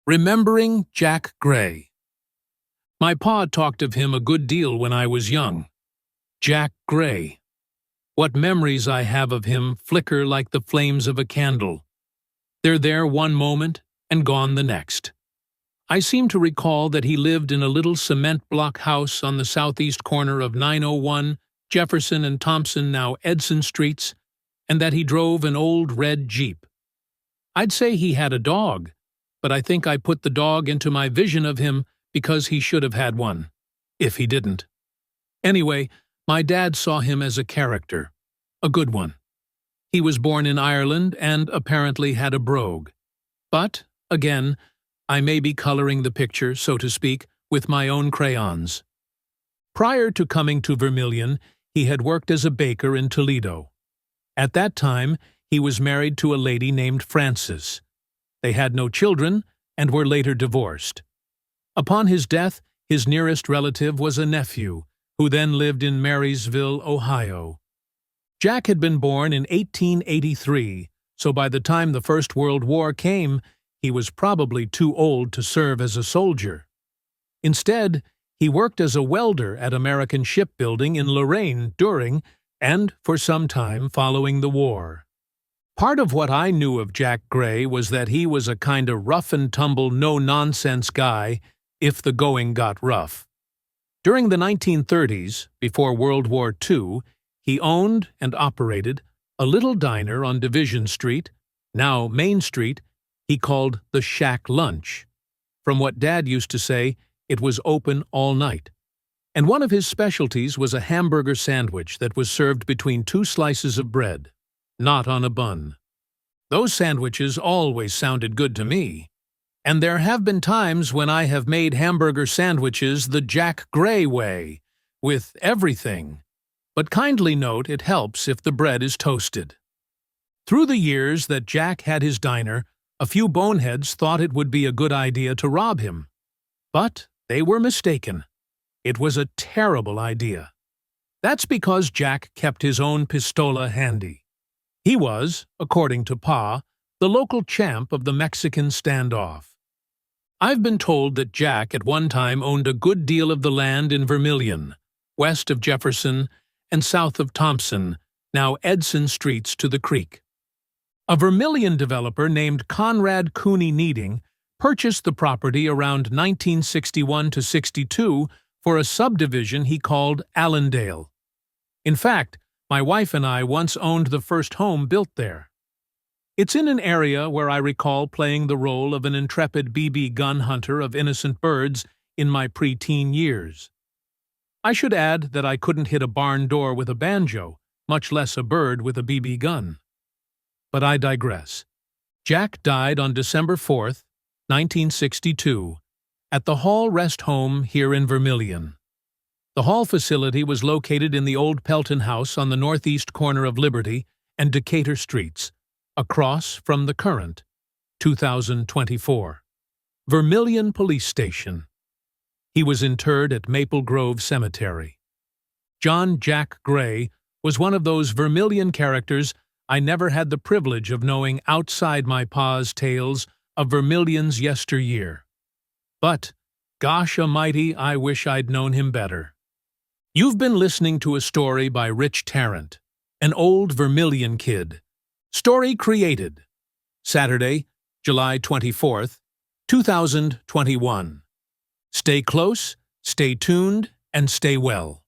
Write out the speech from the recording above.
Remembering Jack Gray. My pa talked of him a good deal when I was young. Jack Gray. What memories I have of him flicker like the flames of a candle. They're there one moment and gone the next. I seem to recall that he lived in a little cement block house on the southeast corner of 901 Jefferson and Thompson, now Edson Streets, and that he drove an old red Jeep. I'd say he had a dog, but I think I put the dog into my vision of him because he should have had one, if he didn't. Anyway, my dad saw him as a character, a good one. He was born in Ireland and apparently had a brogue. But, again, I may be coloring the picture, so to speak, with my own crayons. Prior to coming to Vermilion, he had worked as a baker in Toledo. At that time, he was married to a lady named Frances. They had no children and were later divorced. Upon his death, his nearest relative was a nephew, who then lived in Marysville, Ohio. Jack had been born in 1883, so by the time the First World War came, he was probably too old to serve as a soldier. Instead, he worked as a welder at American Shipbuilding in Lorraine during and for some time following the war. Part of what I knew of Jack Gray was that he was a kind of rough-and-tumble, no-nonsense guy if the going got rough. During the 1930s, before World War II, he owned and operated a little diner on Division Street, now Main Street, he called the Shack Lunch. From what Dad used to say, it was open all night. And one of his specialties was a hamburger sandwich that was served between two slices of bread, not on a bun. Those sandwiches always sounded good to me. And there have been times when I have made hamburger sandwiches the Jack Gray way, with everything. But kindly note it helps if the bread is toasted. Through the years that Jack had his diner, a few boneheads thought it would be a good idea to rob him. But they were mistaken. It was a terrible idea. That's because Jack kept his own pistola handy. He was, according to Pa, the local champ of the Mexican standoff. I've been told that Jack at one time owned a good deal of the land in Vermilion, west of Jefferson and south of Thompson, now Edson Streets to the creek. A Vermilion developer named Conrad Cooney Needing purchased the property around 1961 to 62 for a subdivision he called Allendale. In fact, my wife and I once owned the first home built there. It's in an area where I recall playing the role of an intrepid BB gun hunter of innocent birds in my preteen years. I should add that I couldn't hit a barn door with a banjo, much less a bird with a BB gun. But I digress. Jack died on December 4th, 1962, at the Hall Rest Home here in Vermilion. The Hall facility was located in the old Pelton House on the northeast corner of Liberty and Decatur Streets, across from the current, 2024, Vermilion Police Station. He was interred at Maple Grove Cemetery. John Jack Gray was one of those Vermilion characters I never had the privilege of knowing outside my pa's tales of Vermilion's yesteryear. But, gosh almighty, I wish I'd known him better. You've been listening to a story by Rich Tarrant, an old Vermilion kid. Story created Saturday, July 24th, 2021. Stay close, stay tuned, and stay well.